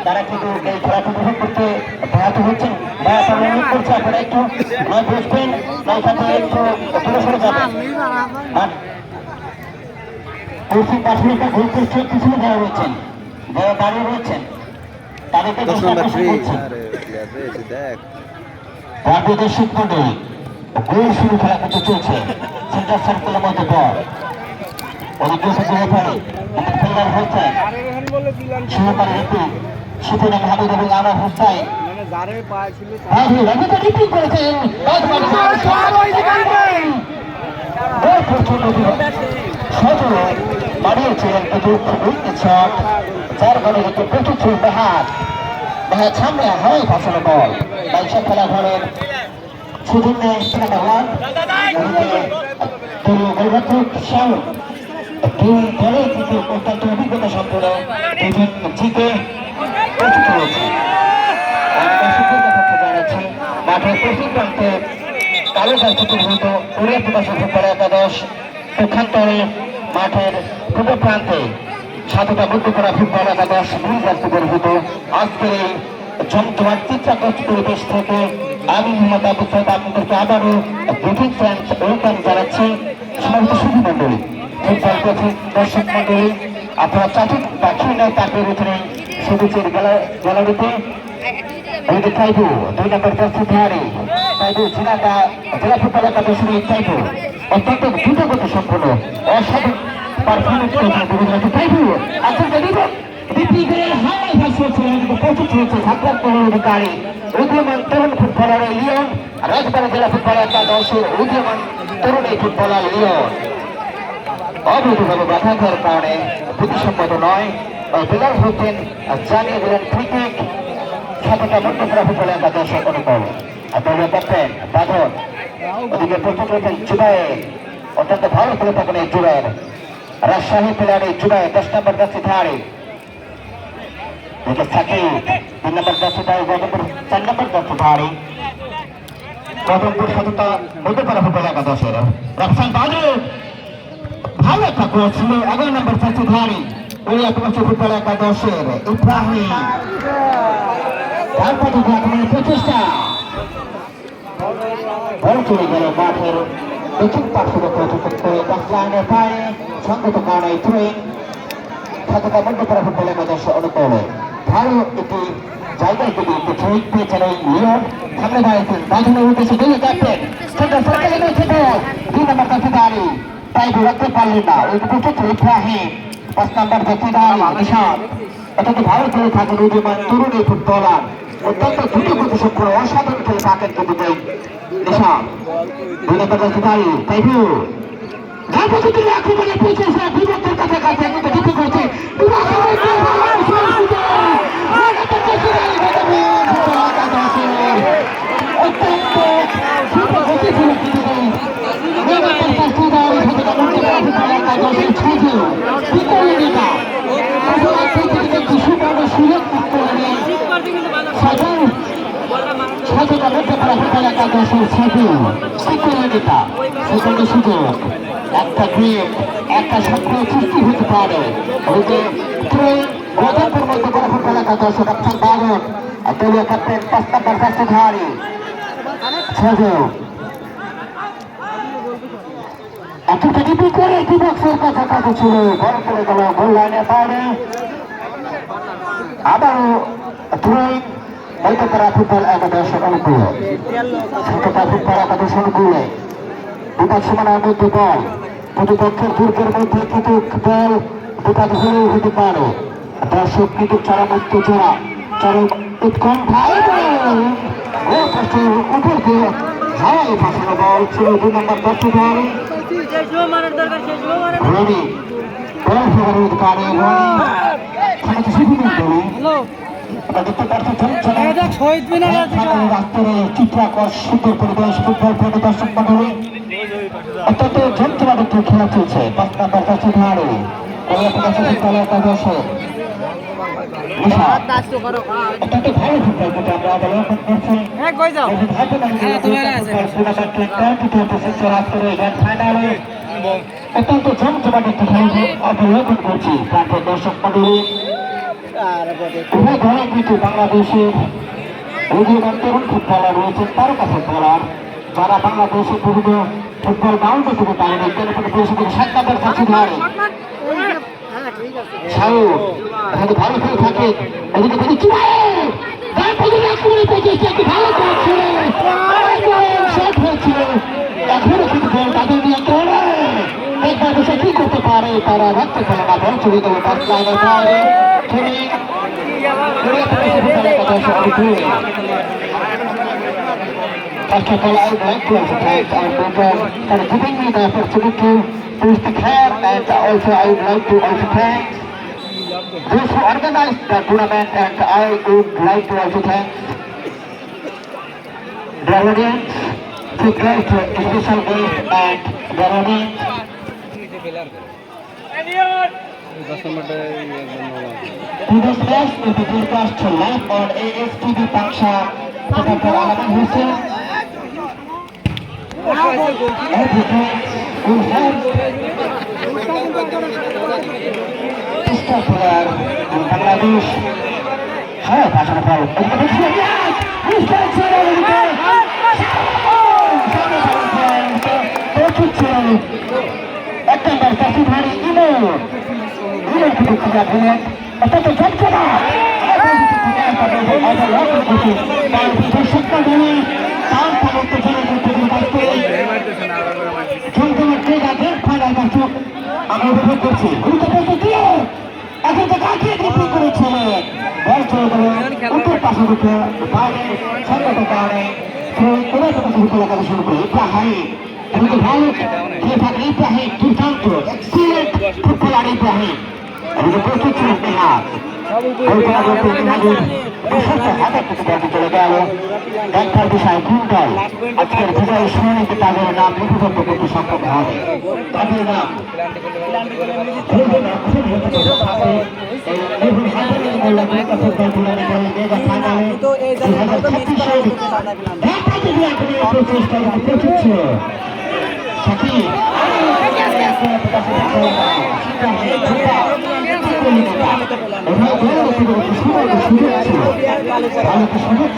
তারা কিন্তু এই খেলাটি উপভোগ করতে ব্যাহত হচ্ছেন বা তারা অনুরোধ করছে আপনারা একটু নয় বসবেন নয় সাথে একটু দূরে সরে যাবেন। পশ্চিম প্রাথমিকের ভুল পৃষ্ঠের পিছনে যারা রয়েছেন যারা দাঁড়িয়ে রয়েছেন তাদেরকে রাজ্য দর্শক মন্ডলী গোল শুরু খেলা কিন্তু চলছে সেন্টার সার্কেলের মধ্যে পর অনেকগুলো হয়ে পড়ে খেলার হচ্ছেন শিরোপার একটু সুফিনাম হামিদ এবং আনার হোসাইন বাড়িয়েছিলেন কিন্তু যার ফলে কিন্তু প্রচুর মেহাত সামনে হয় ফসল বল ব্যবসা খেলা ঘরের সুযোগ দুই দলের কিন্তু অত্যন্ত অভিজ্ঞতা সম্পন্ন দুজন জিতে প্রস্তুত হয়েছে জানাচ্ছি মাঠের পশ্চিম প্রান্তে কালো কার্যকর হতো উড়িয়া প্রকাশ ফুটবল একাদশ পক্ষান্তরে মাঠের পূর্ব প্রান্তে সাতটা বুদ্ধ করা ফুটবল একাদশ দুই কার্যকর হতো আজকের এই জমজমাট চিত্রাকর্ষ পরিবেশ থেকে আমি মোহাম্মদ আবু সাইদ আপনাদেরকে আবারও ব্রিটিশ ফ্যান্স ওয়েলকাম জানাচ্ছি সমস্ত সুধী মন্ডলী ফুটবল প্রতি দর্শক মন্ডলী আপনারা চাটুক পাখি নয় তাকে রয়েছেন সবুজের গ্যালারিতে চাইবো 2 নম্বর প্রস্তুতি চাইবো জেলাটা জেলা ফুটবল একাদশের চাইবো অত্যন্ত দ্রুতগত সম্পন্ন অসাধারণ পারফরমেন্স করতে চাইবো আসলে বিক্রি করে হাওয়াই ভাষা প্রস্তুত হয়েছে সাতরাত অধিকারী উদীয়মান তরুণ ফুটবলার লিওন রাজবাড়ী জেলা ফুটবল একাদশের উদীয়মান তরুণ এই ফুটবলার লিওন অবৈধভাবে বাধা দেওয়ার কারণে প্রতিসম্মত নয় প্লেয়ার হচ্ছেন জানিয়ে দিলেন ক্রিকেট সাতটা মন্ত্রপুরা ফুটবল একাদশের অনুকূল দলীয় ক্যাপ্টেন বাঁধন ওদিকে প্রস্তুত হয়েছেন জুবাইর অত্যন্ত ভালো খেলে থাকেন এই জুবাইর রাজশাহী প্লেয়ার এই জুবাইর 10 নম্বর যাচ্ছে ধারে সাকিব 3 নম্বর যাচ্ছে ধারে গৌতমপুর 4 নম্বর যাচ্ছে ধারে গৌতমপুর সাতটা মন্ত্রপুরা ফুটবল একাদশের রাফসান বাদল ভালো একটা গোল ছিল 11 নম্বর যাচ্ছে ধারে ওই একাদশ ফুটবল একাদশের ইব্রাহিম তারপরে প্রচেষ্টা বল চলে গেল মাঠের দক্ষিণ পার্শ্ব করে লাইনের বাইরে সংগত কারণে থ্রোইং সাতটা মন্ডপরা ফুটবল একাদশ অনুকূলে ভালো একটি জায়গায় যদি একটু থ্রোইং পেয়েছেন ওই লিওন সামনে দাঁড়িয়েছেন বাঁধনের উদ্দেশ্যে দুই ক্যাপ্টেন সেন্টার সার্কেলে রয়েছে 2 নম্বর কাছে দাঁড়িয়ে তাই রাখতে পারলেন না ওই প্রচুর ইব্রাহিম 5 নম্বর যাচ্ছে দাঁড়িয়ে নিশাদ অত্যন্ত ভালো খেলে থাকেন উদীয়মান তরুণ এই ফুটবলার অত্যন্ত দ্রুতগত সম্পূর্ণ অসাধারণ খেলে থাকেন কিন্তু নিশাদ 2 নম্বর যাচ্ছে দাঁড়িয়ে তাইবু আক্রমণে পৌঁছেছে বিপক্ষের কাছাকাছি কিন্তু জিতে করছে একটা গ্রিপ একটা সক্রিয় সৃষ্টি হতে পারে ওই যে গৌতমপুর মধ্যে কোনো ফুটবল একাদশ রাফসান বাদল দলীয় ক্যাপ্টেন 5 নম্বর যাচ্ছে ধারে সুযোগ এতটা ডিপি করে ডিবক্সের কাছাকাছি ছিল বল করে গেল গোল লাইনের বাইরে আবারও থ্রোইং মধ্যপাড়া ফুটবল একাদশ অনুকূলে ছোটটা ফুটবল একাদশ অনুকূলে দুটা সীমানার মধ্যে বল প্রতিপক্ষের দুর্গের মধ্যে কিন্তু বল দুটা হলেও হতে পারে দর্শক কিন্তু চরম উত্তেজনা চরম উৎকণ্ঠায় উপর দিয়ে হাওয়াই ভাসানো বল ছিল 2 নম্বর দর্শক রনি বল ফেরার অধিকারী রনি খেলাতে সুবিধা করি দেখতে পাচ্ছি চিত্রাকর সুন্দর পরিবেশ ফুটবল প্রেমী দর্শক মন্ডলী অত্যন্ত যন্ত্রণা খেলা চলছে 5 নম্বর কাছে ধারে অত্যন্ত ভালো ফুটবল কিন্তু আমরা অবলম্বন করছি ফাইনালে অত্যন্ত জমজমাট একটি খেলা অবলম্বন করছি প্রান্তের দর্শক মন্ডলী খুবই ঘরে কিন্তু বাংলাদেশের উদীয়মান তরুণ ফুটবলার রয়েছেন, তারকা ফুটবলার যারা বাংলাদেশের বিভিন্ন ফুটবল গ্রাউন্ডে থেকে দাঁড়িয়ে সাক্ষাতের কাছে ধারে ভালো খেলে থাকে ওদিকে এখনো কিন্তু তাদের নিয়ন্ত্রণে একবার বসে কি করতে পারে তারা রাখতে পারে না, বল চলে গেল তার লাইনের বাইরে First of all, I would like to emphasize our program for giving me the opportunity to speak here, and also I would like to also thank those who organized the tournament, and I would like to also thank the audience, to guest, special guest, and the audience. Today's match will be broadcast live on ASTV Paksha, Dr. Alaman Hussain. Bangladesh. Hey, passion of power. আমি উপভোগ করছি এখন তো কাকে বিক্রি করেছিলেন বল চলে গেল উত্তর পাশে ঢুকে বাইরে সংগত কারণে কোথায় থেকে শুরু করে কাজ শুরু করে ইব্রাহিম কিন্তু ভালো খেলে থাকে ইব্রাহিম দুর্দান্ত এক্সিলেন্ট ফুটবলার ইব্রাহিম আমি তো প্রস্তুত ছিলেন নেহাত চলে গেল দেখার বিষয় কোনটাই আজকের বিজয় স্মরণীতে তাদের নাম লিপিবদ্ধ করতে সক্ষম হবে তাদের নাম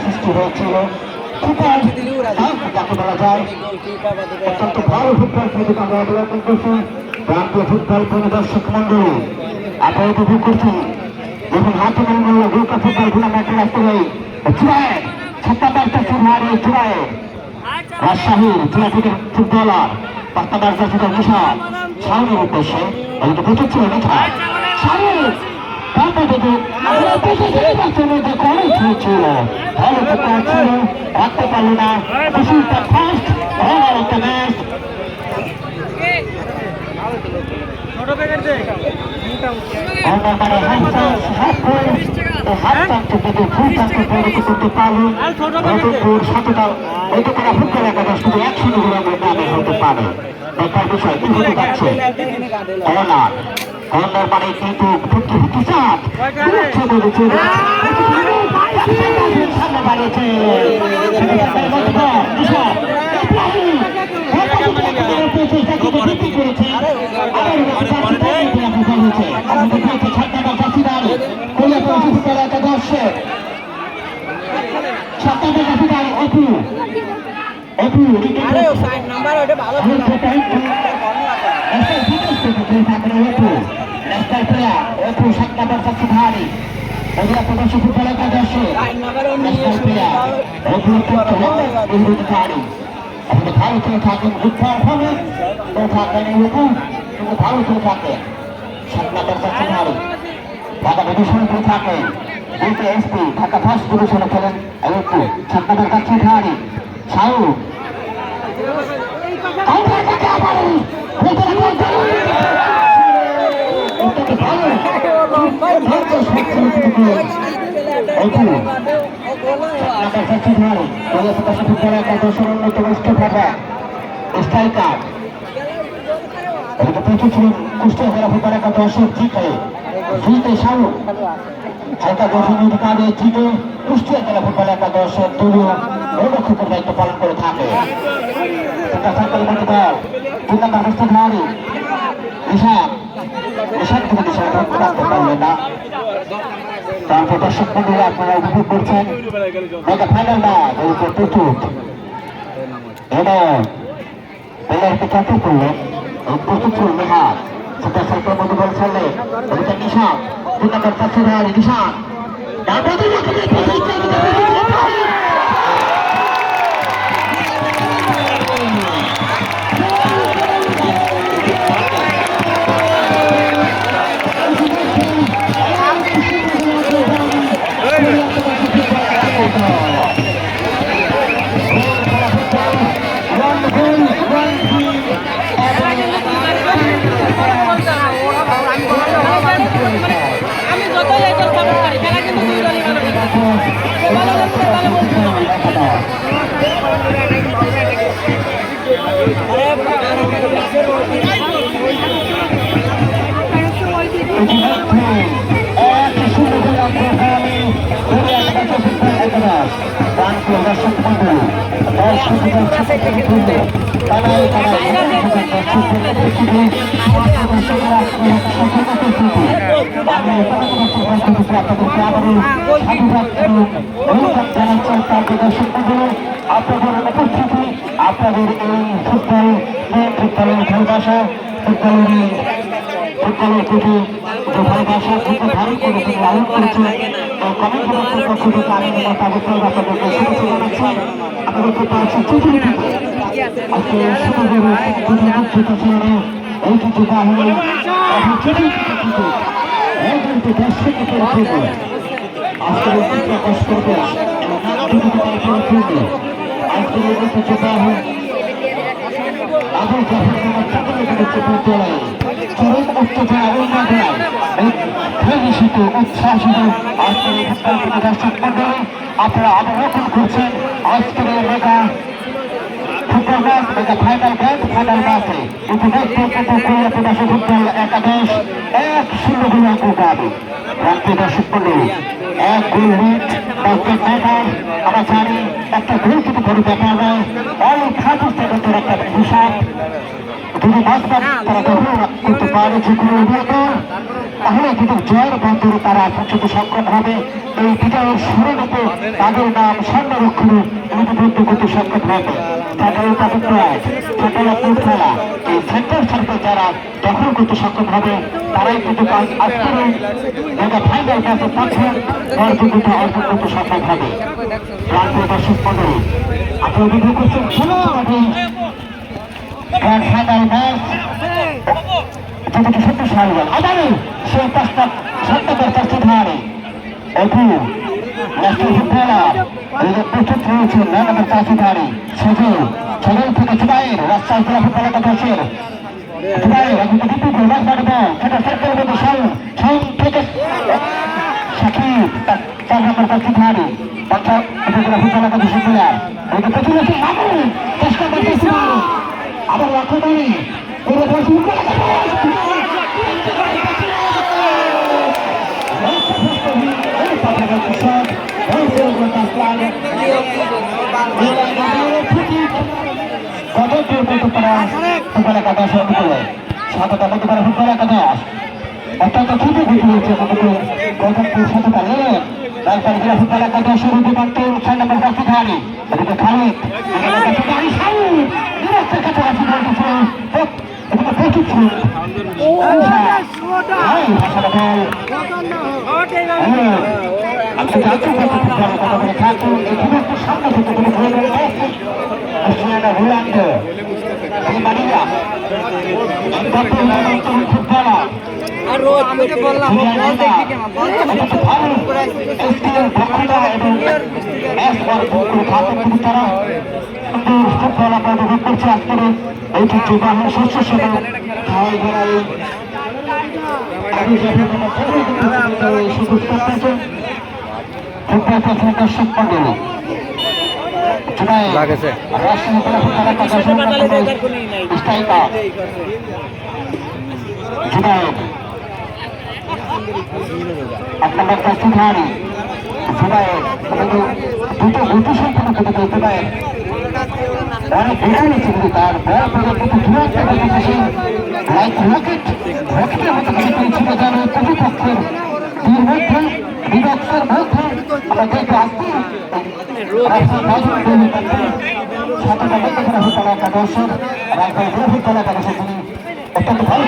সৃষ্টি হয়েছিল যাকে বলা যায় অত্যন্ত ভালো ফুটবল খেলতে আমরা অবলম্বন করছি প্রান্তীয় ফুটবল পরিদর্শক মন্ডলী আপনারা উপভোগ করছি যখন হাতে মঙ্গল গোলকা ফুটবল টুর্নামেন্টের আসতে হয়ে চূড়ায় ছাত্রাবার্তা সুরহারি চূড়ায় রাজশাহীর জেলা থেকে ফুটবলার পাত্তাবার্তা থেকে নিশাদ শাহরুর উদ্দেশ্যে এদিকে প্রচুর ছিল নিশাদ শাহরুর তারপর থেকে ছিল ভালো ফুটবল ছিল রাখতে পারল না ফার্স্ট একটা ম্যাচ করতে পারলেন ফুটবল একাদশ শুধু 100 গ্রামের হতে পারে দেখার বিষয় কি হতে যাচ্ছে কর্নার মানে কিন্তু সামনে বাড়িয়েছে ফুটবল একাদশে ভালো খেলে থাকেন গুড পারফরমেন্স থাকেন কিন্তু ভালো খেলে থাকেন ঢাকা ডিভিশন করে থাকেন দুইটা এসপি ঢাকা ফার্স্ট ডিভিশনে খেলেন একটু ছাত্রদের কাছে ধারি সাউ স্ট্রাইকার প্রচুর ছিলেন কুষ্টিয়া জেলা ফুটবল একাদশের জিতে শাহরুখ হালকা দর্শন অধিকারে জিতে কুষ্টিয়া জেলা ফুটবল একাদশের দলীয় গোলরক্ষকের দায়িত্ব পালন করে থাকে সরকারি দল 2 নম্বর হস্তধারী নিশাদ থেকে রাখতে পারলেন না তার দর্শক মন্ডলী আপনারা উপভোগ করছেন মেগা ফাইনাল ম্যাচ প্রস্তুত এবং প্লেয়ারকে চাপে করলেন এই প্রস্তুত করলে হাত সুপার সার্কেল মধ্যে বল ছাড়লেন ওইটা নিশান 2 নম্বর পাশে নিশান আমি যতই এই দল সাপোর্ট করি খেলা কিন্তু দুই দলই আপনাদের উপস্থিতি আপনাদের এই ফুটবলের ভালোবাসা ফুটবলের প্রতি যে ভালোবাসা ফুটবল ভালো করে তিনি লালন করেছেন কমিটি পক্ষ থেকে আমি তাদের আপনাদেরকে শুভেচ্ছা জানাচ্ছি আপনাদেরকে পাচ্ছি চিঠি আজকে ঐতিহ্যবাহী আজকে প্রকাশ করবে আজকে ঐতিহ্যবাহী আবু চরম উত্তেজনা উন্নয়ন ঘনিষ্ঠ উচ্ছ্বাসিত আজকের এই দর্শক মন্ডলী আপনারা অবলোকন করছেন আজকের এই mega football match mega final ম্যাচে ইতিমধ্যে প্রবাসী ফুটবল একাদশ 1-0 গোলে অগ্রগামী রাজ্য দর্শক মন্ডলী 1 গোল লিড আমরা জানি একটা গোল কিন্তু বড় ব্যাপার নয় অনেক খাতুর তদন্তের একটা হিসাব যদি বাস্তব তারা দখল করতে পারে যে কোনো তাহলে কিন্তু জয়ের বন্ধুরে তারা পৌঁছতে সক্ষম হবে এই বিজয়ের স্মরণতে তাদের নাম স্বর্ণরক্ষণে লিপিবদ্ধ করতে সক্ষম হবে খেলা এই সেন্টার সার্কেল যারা দখল করতে সক্ষম হবে তারাই কিন্তু আজকের মেগা ফাইনাল ম্যাচে পাচ্ছেন যোগ্যতা অর্জন করতে সক্ষম হবে প্রান্তীয় দর্শক মন্ডলী আপনি অভিযোগ করছেন ফাইনাল ম্যাচ যেটাকে সত্য সারবেন আবারও সেই পাঁচটা সত্তর পাঁচটি ধারে অপু ন্যাশনাল ফুটবলার প্রস্তুত রয়েছে 9 নম্বর পাঁচটি ধারে সেজে ছেলের থেকে জুবাইর রাজশাহী জেলা ফুটবল একাদশের জুবাইর এখন দ্বিতীয় গোল রাজ মারব সেটা সার্কেল মধ্যে সাউন্ড থেকে সাকিব 4 নম্বর পাঁচটি ধারে পঞ্চায়েত উপজেলা ফুটবল একাদশের প্লেয়ার ওইটা পেছনে চেষ্টা করতেছিল আবার লক্ষ্য করে অত্যন্ত ছোট ঘুষি হয়েছে গৌতমপুর সততা নিলেন রাজবাড়ি জেলা ফুটবল একাদশের উদ্যোগান্ত 6 নম্বর পাঁচটি ধারে এদিকে খালিদ ঐতিহ্যবাহী শস্য সেবা খাওয়াই ঘোড়াই সুযোগ করতেছে ফুটবল প্রথম দর্শক মন্ডলী আপনার কাছে ধারে দুটো গতি সম্পন্ন করে দিতে পারে অনেক বেড়ে নিচ্ছে কিন্তু তার বড় কিন্তু দু একটা করতেছে লাইক রকেটের মতো কিন্তু ছিল যেন প্রতিপক্ষের তীর মধ্যে বিভক্তের মধ্যে আমরা দেখতে আসছি সাতটা বন্ধ করা হতো একাদশের রাজবাড়ি বিরোধী একাদশের তিনি অত্যন্ত ভালো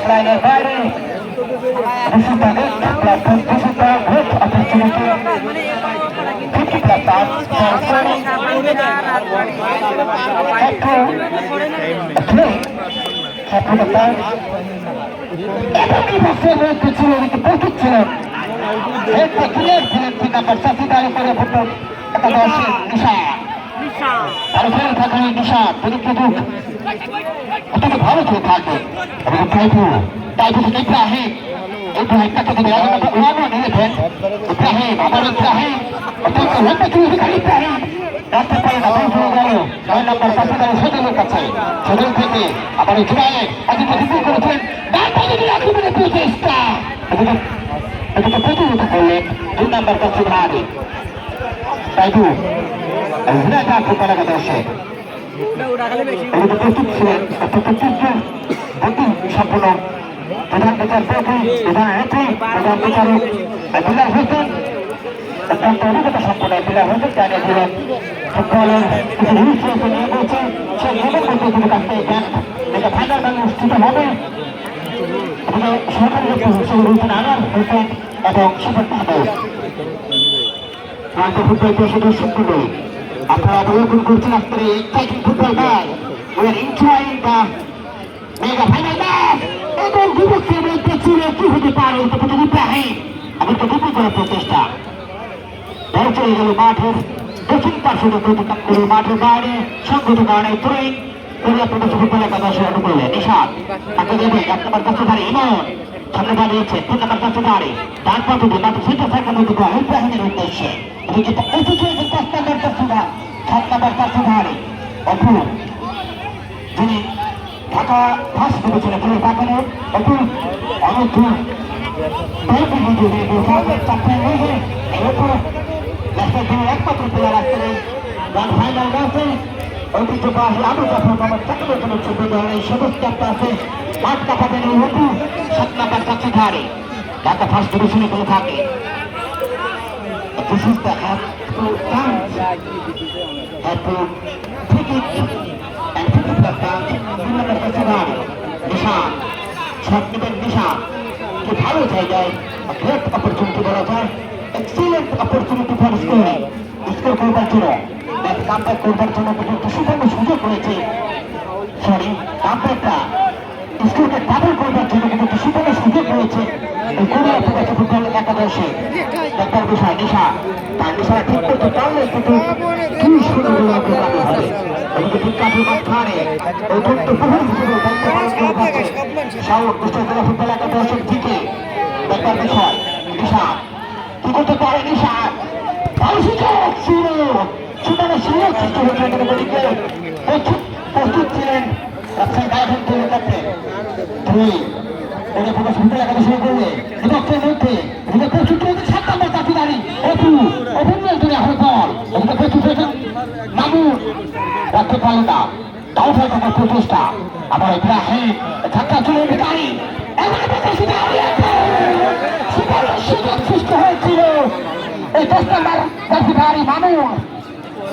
লাইনের বাইরে প্রস্তুত ছিলেন ভালো খেলে থাকবে ইব্রাহিম ইব্রাহিম আবার ইব্রাহিম অত্যন্ত লম্বা চুরি ইব্রাহিম রাস্তা পারে না বন্ধ হয়ে গেল 9 নম্বর সাথীদারের সজলের কাছে সজল থেকে আবার জুড়ায় আদিত্য বিপুল করেছেন আক্রমণের প্রচেষ্টা এদিকে প্রতিহত করলেন 2 নম্বর কাছে ভাগে তাইবু করা দর্শক প্রস্তুত ছিলেন সম্পূর্ণ প্রধান বিচারপতি প্রধান নেত্রী প্রধান বিচারক বিলাল হোসেন অত্যন্ত অভিজ্ঞতা সম্পন্ন বিলাল হোসেন জানিয়ে দিলেন ফুটবলের কিছু রুলস নিয়ে বলছে সেই নিয়মের মধ্যে তিনি কাছ থেকে জ্ঞান এটা ফাইনাল ম্যাচ অনুষ্ঠিত হবে সরকারি হিসেবে রয়েছেন আনার হোসেন এবং সুফেন মাহমুদ ফুটবল পরিষদের সূত্রে আপনারা অবলোকন করছেন আজকের এই exciting football match we are enjoying the mega final match এবং বিপক্ষের মধ্যে চলে কি হতে পারে ইব্রাহিম আমাদের বিপুল করার প্রচেষ্টা বল চলে গেল মাঠের দক্ষিণ পার্শ্বে প্রতিকার করে মাঠের বাইরে সংগত কারণে তুরেন কোরিয়া প্রদেশ ফুটবল একাদশের অনুকূলে নিশাদ তাকে দেবে 1 নম্বর কাছে দাঁড়িয়ে ইমন সামনে দাঁড়িয়েছে 2 নম্বর কাছে দাঁড়িয়ে ডান পাশে দিয়ে মাঠে সেটা থাকার মধ্যে ইব্রাহিমের উদ্দেশ্যে এদিকে এসেছে 10 নম্বর কাছে 7 নম্বর কাছে দাঁড়িয়ে অপু যিনি ঢাকা ফার্স্ট ডিভিশনে খেলে থাকেন অপু অনেক দূর একমাত্র প্লেয়ার আসলে ফাইনাল ম্যাচে ঐতিহ্যবাহী আবু জাফর মোহাম্মদ সাকিবের ছবি ধরনের সবুজ ক্যাপ্টা আছে 8 কাপাবেন অপু 7 নম্বর কাছে ধারে ঢাকা ফার্স্ট ডিভিশনে খেলে থাকে This is the have to dance, have to pick it and pick it up down. Number festival, Nishan, Shaktiban Nishan. কি ভালো জায়গায় গ্রেট অপরচুনিটি বলা যায় excellent opportunity for scoring score করবার জন্য ম্যাচ কামব্যাক করবার জন্য কিন্তু সুবর্ণ সুযোগ রয়েছে সরি কামব্যাকটা স্কোরকে ডাবল করবার জন্য কিন্তু সুবর্ণ সুযোগ রয়েছে এই কোরিয়া প্রদেশ ফুটবল একাদশে দেখার বিষয় নিশা তার নিশাটা ঠিক করতে পারলে কিন্তু কি সুন্দর প্রোগ্রাম হবে এদিকে বিখ্যাত মাঝখানে অত্যন্ত প্রভাব হিসেবে দায়িত্ব পালন করে যাচ্ছে শাহরুখ কৃষ্ণজলা ফুটবল একাদশের দিকে দেখার বিষয় নিশা কি করতে পারে নিশা ভালো সুযোগ ছিল সুতরাং সুযোগ সৃষ্টি হয়েছে এদিকে প্রস্তুত ছিলেন রাজশাহী গায়ক দলের কাছে দুই ওদের প্রকাশ ফুটবল একাদশ শুরু করলে বিপক্ষের মধ্যে এদিকে প্রস্তুত হয়েছে 7 নম্বর কাছে দাঁড়ি অপু অভিনয় ধরে এখন বল এদিকে প্রস্তুত হয়েছেন মামুন রাখতে পারলেন না তাও হয়তো আমার প্রচেষ্টা আবার ইব্রাহিম ধাক্কা চলে গাড়ি সুযোগ সৃষ্টি হয়েছিল এই 10 নম্বর কাছে দাঁড়ি মামুন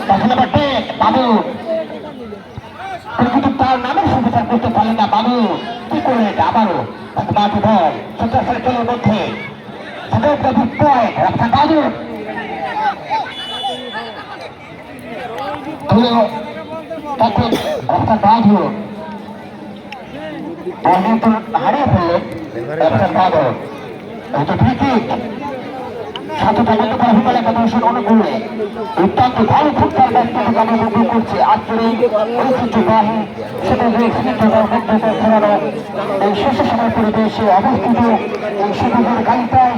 10 নম্বর টেক মামুন কিন্তু তার নামের সুবিচার করতে পারলেন না বাবু কি করলেন আবারও মাঠে বল 70 সাইকেলের মধ্যে রাস্তা বাবু রাস্তা বাবু বল হারিয়ে ফেললেন রাস্তা বাবু এটা ঠিকই সাথে পর্যন্ত ফুটবল একাদশের অনুকূলে অত্যন্ত ভালো ফুটবল ব্যক্তিকে উপভোগ করছে আজকের এই ঐতিহ্যবাহী সেটা খেলানো এই শেষ সময় পরিবেশে অবস্থিত এই সবুজের গাড়িটায়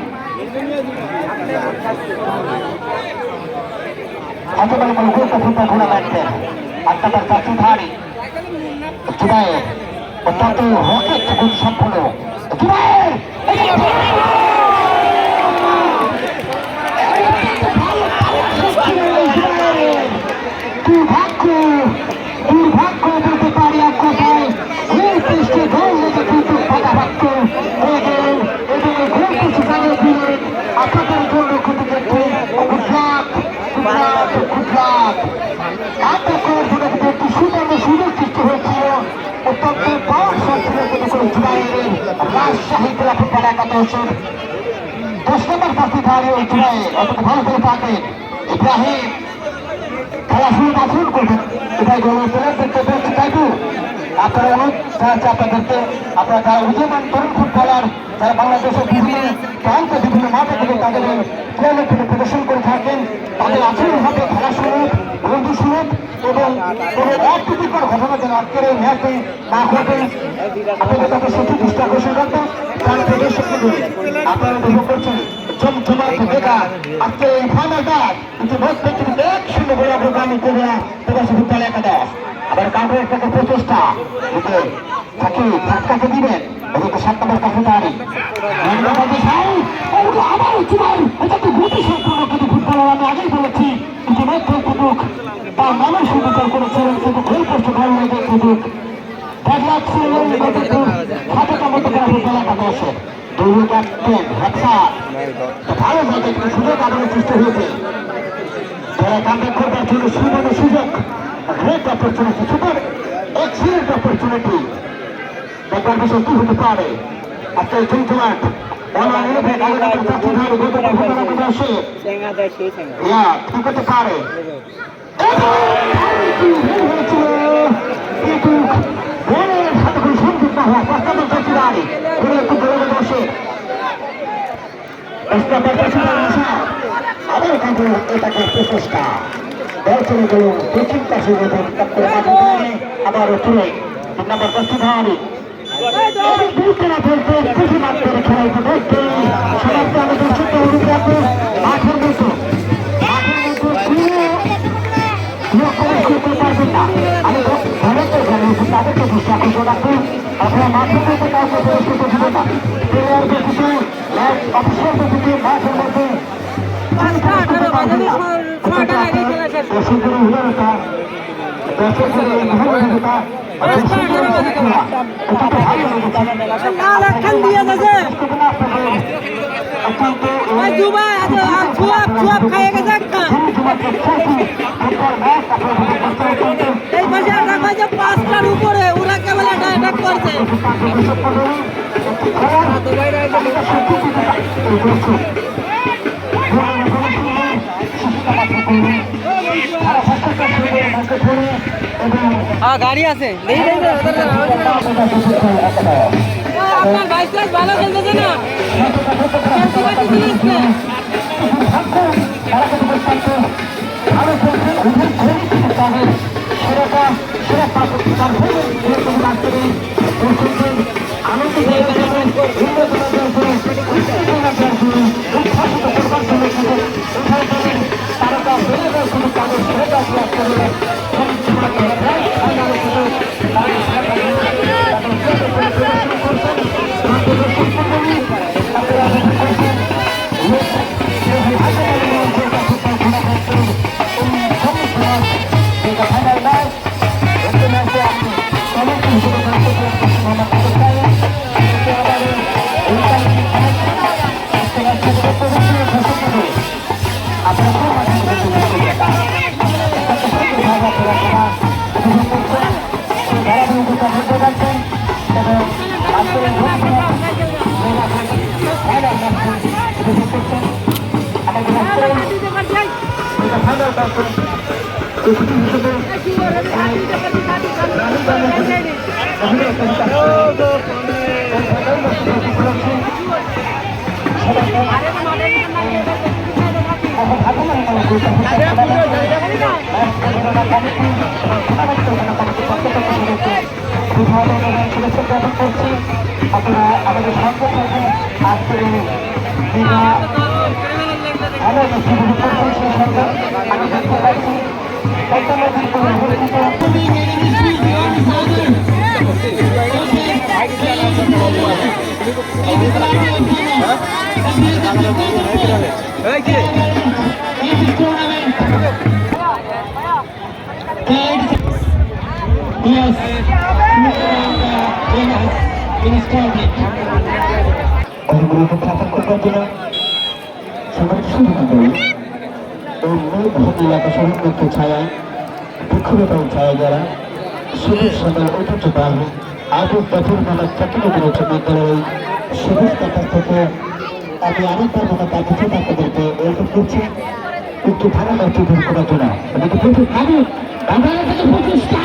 একেবারে কোনো গুরুত্বপূর্ণ টুর্নামেন্টের আপনাদের চাচুধারী জুবাইর অত্যন্ত রকেট গুণ সম্পন্ন জুবাইর দুর্ভাগ্য বলতে পারি এক কথায় গোল পোস্টে গোল লেগে কিন্তু বাধাপ্রাপ্ত হয়ে গেলেন এবং এই গোল পোস্টে জানিয়ে দিলেন আপনাদের জন্য কিন্তু একটি গুজরাট আটকের জন্য কিন্তু একটি সুবর্ণ সুযোগ সৃষ্টি হয়েছিল অত্যন্ত পাওয়ার ছিল কিন্তু কোনো জুবাইরের রাজশাহী জেলা ফুটবল একাদশের 10 নম্বর পাশে দাঁড়িয়ে ওই জুবাইর অত্যন্ত ভালো করে থাকেন ইব্রাহিম খেলা শুরু না শুরু করবেন এটাই গণতন্ত্রের দেখতে পেয়েছি তাইটু আপনারা অনুরোধ জানাচ্ছি আপনাদেরকে আপনারা যারা উদীয়মান তরুণ ফুটবলার যারা বাংলাদেশের বিভিন্ন প্রান্তে বিভিন্ন মাঠে থেকে তাদের প্লেয়ারের থেকে প্রদর্শন করে থাকেন তাদের আচরণভাবে খেলা শুরু বন্ধু শুরু এবং কোনো অপ্রীতিকর ঘটনা যেন আজকের এই ম্যাচে না ঘটে আপনাদের তাদের সঠিক দৃষ্টি আকর্ষণ করবেন তারা প্রদর্শককে আপনারা উপভোগ করছেন জমজমাট দেখা আজকে এই ফাইনালটা ইতিমধ্যে কিন্তু 1-0 গোলে অগ্রগামী করে প্রবাসী ফুটবল একাদশ আবার কাউন্টার একটা প্রচেষ্টা দিতে তাকে ধাক্কাকে দিবেন ওদিকে 7 নম্বর কাছে দাঁড়ি আবার এটা তো গতি সম্পূর্ণ কিন্তু ফুটবলার আমি আগেই বলেছি ইতিমধ্যে কিন্তু তার নামের সুবিচার করেছিলেন কিন্তু গোল পোস্টে গোল লেগে কিন্তু ভালো জায়গায় সুযোগ আদানের সৃষ্টি হয়েছে যারা কামব্যাক করবার জন্য সুবর্ণ সুযোগ great opportunity super excellent opportunity দেখবার বিষয় কি হতে পারে আজকে জমজমাট কি করতে পারে আবার কিন্তু এটাকে প্রচেষ্টা দর্শনে গেলেন দক্ষিণ পাশে আবার তুলে 3 নম্বর কষ্টধারী খেলাইতে দেখতে সমাজকে আমাদের ছোট্ট অনুপ্রাতে মাঠের মতো করতে পারবেন না আমি ঘরেতে জানিয়েছি তাদেরকে দৃষ্টি আকর্ষণ রাখবেন আপনারা মাঠের মধ্যে কাউকে প্রবেশ করতে দেবেন না প্লেয়ার ব্যক্তিতে অফিসিয়াল ব্যক্তিতে মাঠের মধ্যে পাঁচটার উপরে ওরা কেবল অ্যাটাক করছে গাড়ি আছে আপনার ভাইস ভালো খেলতেছে না আপনারা আমাদের সঙ্গে থাকবেন আজকের আমরা যে শুধু করছি সেই সরকার আমি দেখতে পাচ্ছি বর্তমানে অনুগ্রহ প্রথম করবার জন্য সবার শুরু করি এই মেঘ এলাকা সমুদ্রকে ছায়ায় বৃক্ষলতাও ছায়া যারা সবুজ সদল ঐতিহ্য পাবে আজও বছর মেলা চাকরি করেছে বিদ্যালয়ে সবুজ কাতার থেকে আমি আরেকবার মনে তার কিছু তাদেরকে এরকম করছি একটু ভালো লাগছে দূর করার জন্য এদিকে প্রচুর আমি বাবার থেকে প্রচেষ্টা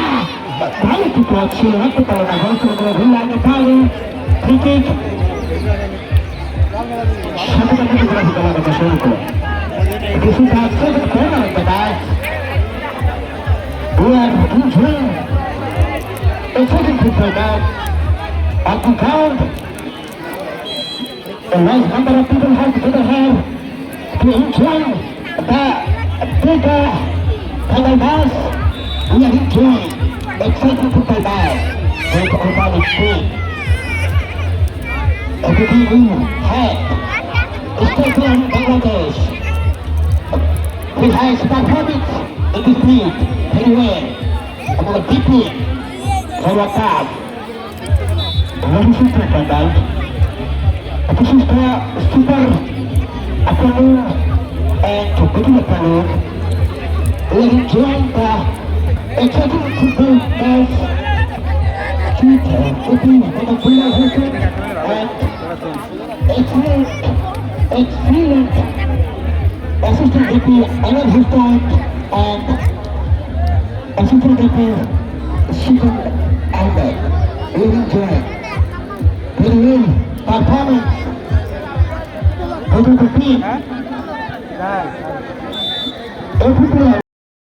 ভালো কিছু ছিল হতে পারে না ঘোষণা করে ভুল লাগে পারে ক্রিকেট সাথে সাথে ঘোরাফেরা করা শুরু করে This is our second corner of the match. We are enjoying a second football match at the ground. A large number of people have to get ahead to enjoy the bigger football match. We are enjoying a second football match with organic food. Everything we have is taken in Bangladesh. He has performance in the field very well. About deeply for a pass. Ladies and gentlemen, this is the super afternoon and to begin the afternoon. We are enjoying the exciting football match. Keeping the player and excellent assistant DP Anand Hussain and assistant DP Shivan Ahmed. We enjoy very well performance of the team. Everybody